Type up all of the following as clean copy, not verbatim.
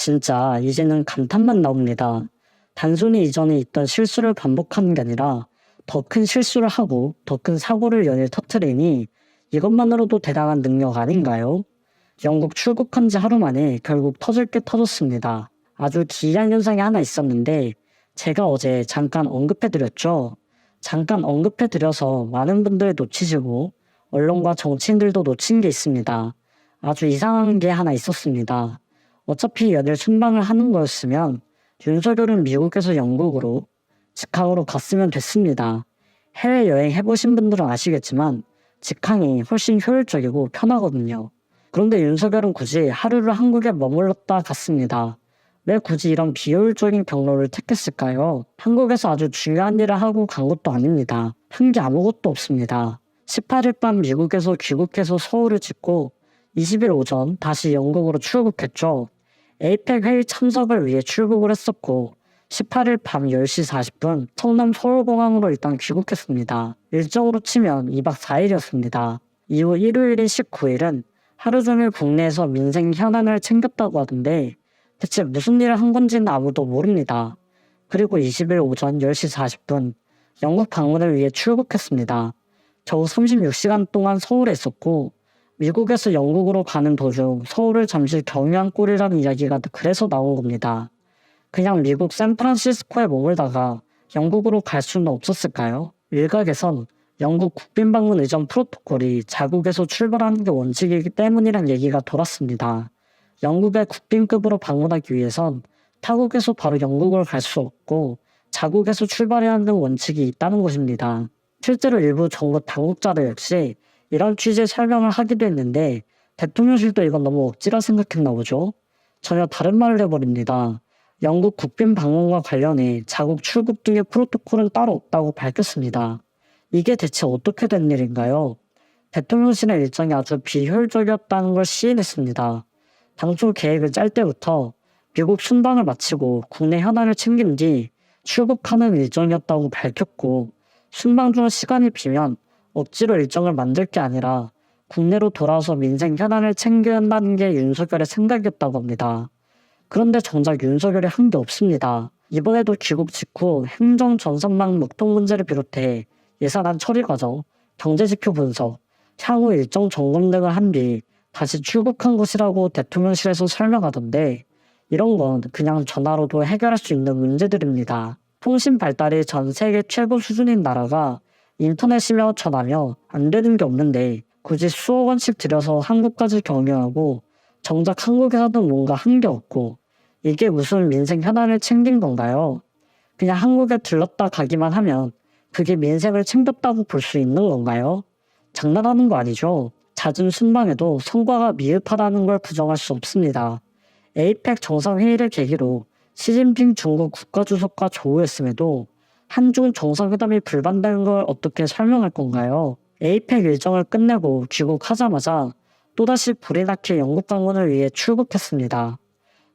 진짜 이제는 감탄만 나옵니다. 단순히 이전에 있던 실수를 반복하는 게 아니라 더 큰 실수를 하고 더 큰 사고를 연일 터뜨리니 이것만으로도 대단한 능력 아닌가요? 영국 출국한 지 하루 만에 결국 터질 게 터졌습니다. 아주 기이한 현상이 하나 있었는데 제가 어제 잠깐 언급해드렸죠. 잠깐 언급해드려서 많은 분들 놓치시고 언론과 정치인들도 놓친 게 있습니다. 아주 이상한 게 하나 있었습니다. 어차피 연일 순방을 하는 거였으면 윤석열은 미국에서 영국으로 직항으로 갔으면 됐습니다. 해외여행 해보신 분들은 아시겠지만 직항이 훨씬 효율적이고 편하거든요. 그런데 윤석열은 굳이 하루를 한국에 머물렀다 갔습니다. 왜 굳이 이런 비효율적인 경로를 택했을까요? 한국에서 아주 중요한 일을 하고 간 것도 아닙니다. 한 게 아무것도 없습니다. 18일 밤 미국에서 귀국해서 서울을 짓고 20일 오전 다시 영국으로 출국했죠. 에이펙 회의 참석을 위해 출국을 했었고 18일 밤 10시 40분 성남 서울공항으로 일단 귀국했습니다. 일정으로 치면 2박 4일이었습니다. 이후 일요일인 19일은 하루 종일 국내에서 민생 현안을 챙겼다고 하던데 대체 무슨 일을 한 건지는 아무도 모릅니다. 그리고 20일 오전 10시 40분 영국 방문을 위해 출국했습니다. 겨우 36시간 동안 서울에 있었고 미국에서 영국으로 가는 도중 서울을 잠시 경유한 꼴이라는 이야기가 그래서 나온 겁니다. 그냥 미국 샌프란시스코에 머물다가 영국으로 갈 수는 없었을까요? 일각에선 영국 국빈 방문 이전 프로토콜이 자국에서 출발하는 게 원칙이기 때문이란 얘기가 돌았습니다. 영국의 국빈급으로 방문하기 위해선 타국에서 바로 영국을 갈 수 없고 자국에서 출발해야 하는 원칙이 있다는 것입니다. 실제로 일부 정부 당국자들 역시 이런 취지의 설명을 하기도 했는데 대통령실도 이건 너무 억지라 생각했나 보죠. 전혀 다른 말을 해버립니다. 영국 국빈 방문과 관련해 자국 출국 등의 프로토콜은 따로 없다고 밝혔습니다. 이게 대체 어떻게 된 일인가요? 대통령실의 일정이 아주 비효율적이었다는 걸 시인했습니다. 당초 계획을 짤 때부터 미국 순방을 마치고 국내 현안을 챙긴 뒤 출국하는 일정이었다고 밝혔고 순방 중 시간이 비면 억지로 일정을 만들 게 아니라 국내로 돌아와서 민생 현안을 챙겨야 한다는 게 윤석열의 생각이었다고 합니다. 그런데 정작 윤석열이 한 게 없습니다. 이번에도 귀국 직후 행정 전선망 먹통 문제를 비롯해 예산안 처리 과정, 경제 지표 분석, 향후 일정 점검 등을 한 뒤 다시 출국한 것이라고 대통령실에서 설명하던데 이런 건 그냥 전화로도 해결할 수 있는 문제들입니다. 통신 발달이 전 세계 최고 수준인 나라가 인터넷이며 전화며 안 되는 게 없는데 굳이 수억 원씩 들여서 한국까지 경유하고 정작 한국에서는 뭔가 한 게 없고 이게 무슨 민생 현안을 챙긴 건가요? 그냥 한국에 들렀다 가기만 하면 그게 민생을 챙겼다고 볼 수 있는 건가요? 장난하는 거 아니죠? 잦은 순방에도 성과가 미흡하다는 걸 부정할 수 없습니다. 에이펙 정상회의를 계기로 시진핑 중국 국가주석과 조우했음에도 한중 정상회담이 불발된 걸 어떻게 설명할 건가요? 에이펙 일정을 끝내고 귀국하자마자 또다시 불이 나게 영국 방문을 위해 출국했습니다.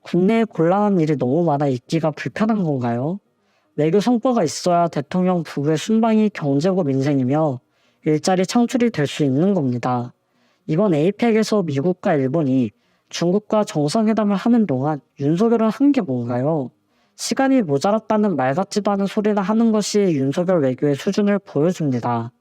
국내에 곤란한 일이 너무 많아 있기가 불편한 건가요? 외교 성과가 있어야 대통령 부부의 순방이 경제고 민생이며 일자리 창출이 될 수 있는 겁니다. 이번 에이펙에서 미국과 일본이 중국과 정상회담을 하는 동안 윤석열은 한 게 뭔가요? 시간이 모자랐다는 말 같지도 않은 소리나 하는 것이 윤석열 외교의 수준을 보여줍니다.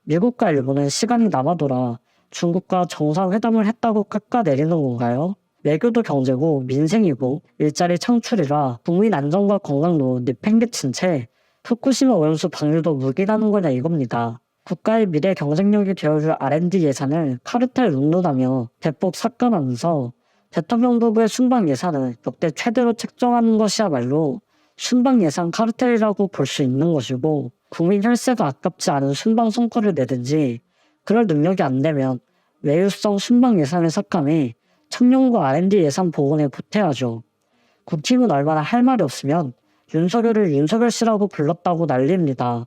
미국과 일본은 시간이 남아돌아 중국과 정상회담을 했다고 깎아내리는 건가요? 외교도 경제고 민생이고 일자리 창출이라 국민 안전과 건강도 내팽개친 채 후쿠시마 오염수 방류도 묵인하는 거냐 이겁니다. 국가의 미래 경쟁력이 되어줄 R&D 예산을 카르텔 룩로다며 대폭 삭감하면서 대통령 부부의 순방 예산을 역대 최대로 책정하는 것이야말로 순방 예산 카르텔이라고 볼 수 있는 것이고 국민 혈세가 아깝지 않은 순방 성과를 내든지 그럴 능력이 안 되면 외유성 순방 예산을 삭감해 청년과 R&D 예산 복원에 보태야죠. 국힘은 얼마나 할 말이 없으면 윤석열을 윤석열 씨라고 불렀다고 난리입니다.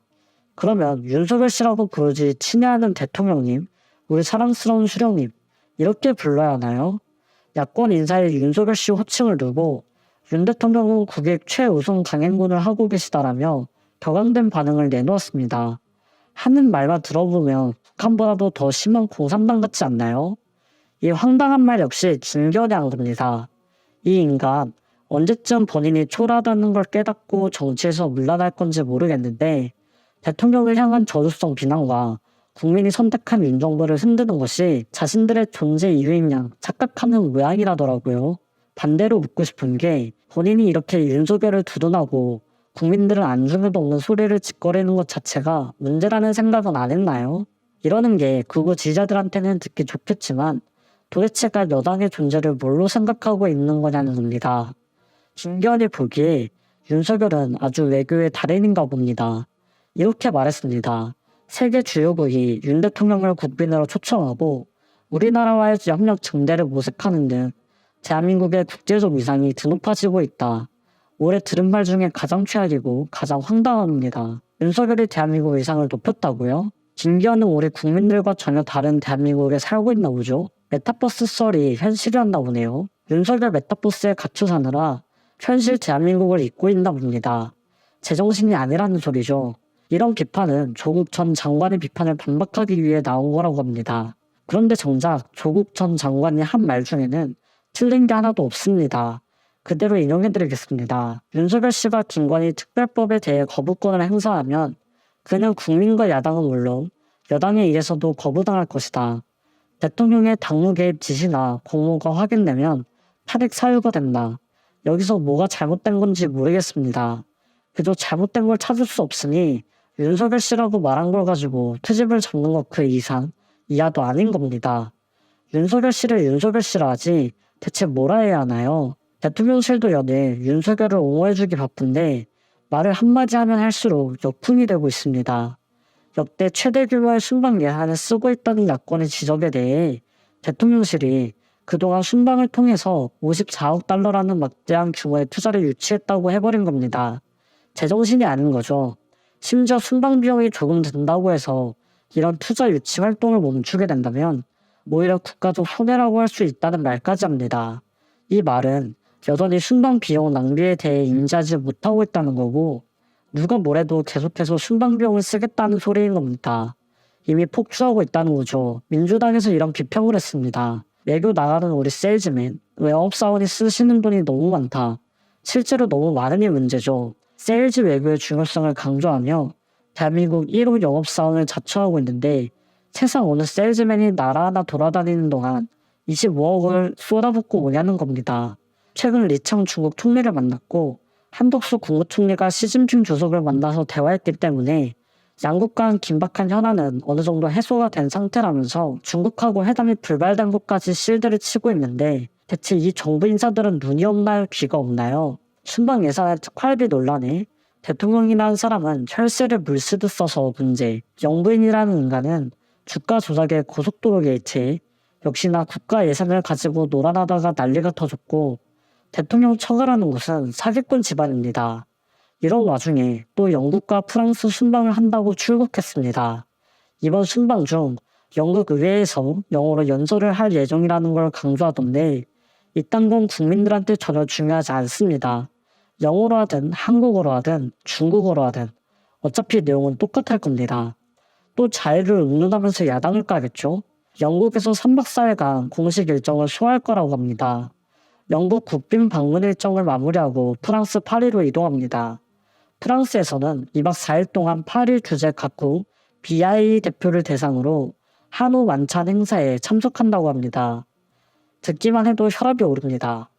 그러면 윤석열 씨라고 부르지 친애하는 대통령님, 우리 사랑스러운 수령님 이렇게 불러야 하나요? 야권 인사에 윤석열 씨 호칭을 두고 윤 대통령은 국익 최우선 강행군을 하고 계시다라며 격앙된 반응을 내놓았습니다. 하는 말만 들어보면 북한보다도 더 심한 공산당 같지 않나요? 이 황당한 말 역시 진견양입니다. 이 인간 언제쯤 본인이 초라하다는 걸 깨닫고 정치에서 물러날 건지 모르겠는데 대통령을 향한 저주성 비난과 국민이 선택한 윤정부를 흔드는 것이 자신들의 존재 이유인 양 착각하는 모양이라더라고요. 반대로 묻고 싶은 게 본인이 이렇게 윤석열을 두둔하고 국민들은 안중에도 없는 소리를 짓거리는 것 자체가 문제라는 생각은 안 했나요? 이러는 게 극우 지지자들한테는 듣기 좋겠지만 도대체가 여당의 존재를 뭘로 생각하고 있는 거냐는 겁니다. 김기현이 보기에 윤석열은 아주 외교의 달인인가 봅니다. 이렇게 말했습니다. 세계 주요국이 윤 대통령을 국빈으로 초청하고 우리나라와의 협력 증대를 모색하는 등 대한민국의 국제적 위상이 드높아지고 있다. 올해 들은 말 중에 가장 최악이고 가장 황당합니다. 윤석열이 대한민국 위상을 높였다고요? 김기현은 우리 국민들과 전혀 다른 대한민국에 살고 있나 보죠? 메타버스 썰이 현실이었나 보네요. 윤석열 메타버스에 갇혀 사느라 현실 대한민국을 잊고 있나 봅니다. 제정신이 아니라는 소리죠. 이런 비판은 조국 전 장관의 비판을 반박하기 위해 나온 거라고 합니다. 그런데 정작 조국 전 장관이 한 말 중에는 틀린 게 하나도 없습니다. 그대로 인용해드리겠습니다. 윤석열 씨가 김건희 특별법에 대해 거부권을 행사하면 그는 국민과 야당은 물론 여당에 의해서도 거부당할 것이다. 대통령의 당무 개입 지시나 공모가 확인되면 탄핵 사유가 된다. 여기서 뭐가 잘못된 건지 모르겠습니다. 그저 잘못된 걸 찾을 수 없으니 윤석열 씨라고 말한 걸 가지고 트집을 잡는 것 그 이상 이하도 아닌 겁니다. 윤석열 씨를 윤석열 씨라 하지 대체 뭐라 해야 하나요? 대통령실도 연일 윤석열을 옹호해주기 바쁜데 말을 한마디 하면 할수록 역풍이 되고 있습니다. 역대 최대 규모의 순방 예산을 쓰고 있다는 야권의 지적에 대해 대통령실이 그동안 순방을 통해서 54억 달러라는 막대한 규모의 투자를 유치했다고 해버린 겁니다. 제정신이 아닌 거죠. 심지어 순방 비용이 조금 든다고 해서 이런 투자 유치 활동을 멈추게 된다면 오히려 국가적 손해라고 할 수 있다는 말까지 합니다. 이 말은 여전히 순방 비용 낭비에 대해 인지하지 못하고 있다는 거고 누가 뭐래도 계속해서 순방 비용을 쓰겠다는 소리인 겁니다. 이미 폭주하고 있다는 거죠. 민주당에서 이런 비평을 했습니다. 외교 나가는 우리 세일즈맨, 영업사원이 쓰시는 돈이 너무 많다. 실제로 너무 많으니 문제죠. 세일즈 외교의 중요성을 강조하며 대한민국 1호 영업사원을 자처하고 있는데 세상 어느 세일즈맨이 나라 하나 돌아다니는 동안 25억을 쏟아붓고 오냐는 겁니다. 최근 리창 중국 총리를 만났고 한덕수 국무총리가 시진핑 주석을 만나서 대화했기 때문에 양국 간 긴박한 현안은 어느 정도 해소가 된 상태라면서 중국하고 회담이 불발된 것까지 실드를 치고 있는데 대체 이 정부 인사들은 눈이 없나요? 귀가 없나요? 순방 예산의 특활비 논란에 대통령이라는 사람은 혈세를 물쓰듯 써서 문제, 영부인이라는 인간은 주가 조작의 고속도로 게이트, 역시나 국가 예산을 가지고 놀아나다가 난리가 터졌고 대통령 처가라는 곳은 사기꾼 집안입니다. 이런 와중에 또 영국과 프랑스 순방을 한다고 출국했습니다. 이번 순방 중 영국 의회에서 영어로 연설을 할 예정이라는 걸 강조하던데 이딴 건 국민들한테 전혀 중요하지 않습니다. 영어로 하든 한국어로 하든 중국어로 하든 어차피 내용은 똑같을 겁니다. 또 자유를 운운하면서 야당을 까겠죠? 영국에서 3박 4일간 공식 일정을 소화할 거라고 합니다. 영국 국빈 방문 일정을 마무리하고 프랑스 파리로 이동합니다. 프랑스에서는 2박 4일 동안 파리 주재 각국 BIE 대표를 대상으로 한우 만찬 행사에 참석한다고 합니다. 듣기만 해도 혈압이 오릅니다.